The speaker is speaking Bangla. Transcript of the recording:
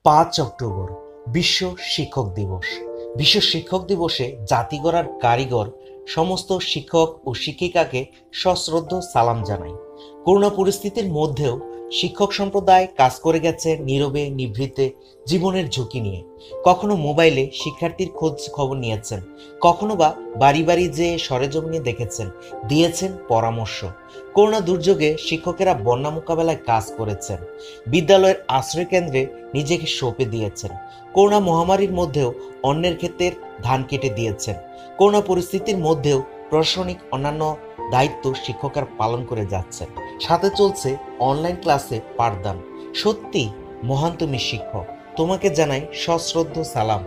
5 অক্টোবর বিশ্ব শিক্ষক দিবস। বিশ্ব শিক্ষক দিবসে জাতি গড়ার কারিগর সমস্ত শিক্ষক ও শিক্ষিকাকে সশ্রদ্ধ সালাম জানাই। করোনা পরিস্থিতির মধ্যেও শিক্ষক সম্প্রদায় কাজ করে গেছে নীরবে নিভৃতে, জীবনের ঝুঁকি নিয়ে। কখনো মোবাইলে শিক্ষার্থীর খোঁজ খবর নিয়েছেন, কখনো বা বাড়ি বাড়ি যেয়ে সরেজমিনে দেখেছেন, দিয়েছেন পরামর্শ। করোনা দুর্যোগে শিক্ষকেরা বন্যা মোকাবেলায় কাজ করেছেন, বিদ্যালয়ের আশ্রয় কেন্দ্রে নিজেকে সঁপে দিয়েছেন। করোনা মহামারীর মধ্যেও অন্যের ক্ষেতের ধান কেটে দিয়েছেন। করোনা পরিস্থিতির মধ্যেও প্রশাসনিক অন্যান্য দায়িত্ব শিক্ষকেরা পালন করে যাচ্ছেন। সাথে চলছে অনলাইন ক্লাসে পাঠদান। সত্যি মহান তুমি শিক্ষক, তোমাকে জানাই সশ্রদ্ধ সালাম।